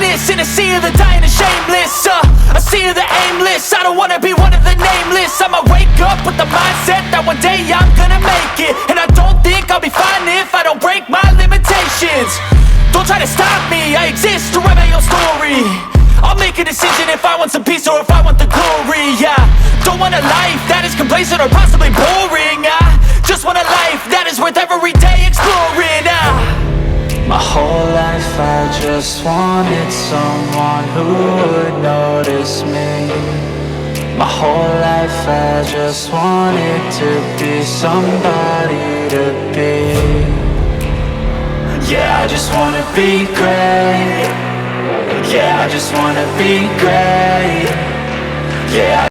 this in a sea of the dying and shameless, a sea of the aimless. I don't wanna be one of the nameless. I'ma wake up with the mindset that one day I'm gonna make it. And I don't think I'll be fine if I don't break my limitations. Don't try to stop me, I exist to write my own story. I'll make a decision if I want some peace or if I want the glory. Yeah, don't want a life that is complacent or possibly boring. I just want a life that is worth every day exploring. My whole life I just wanted someone who would notice me. My whole life I just wanted to be somebody to be. Yeah, I just wanna be great. Yeah, I just wanna be great.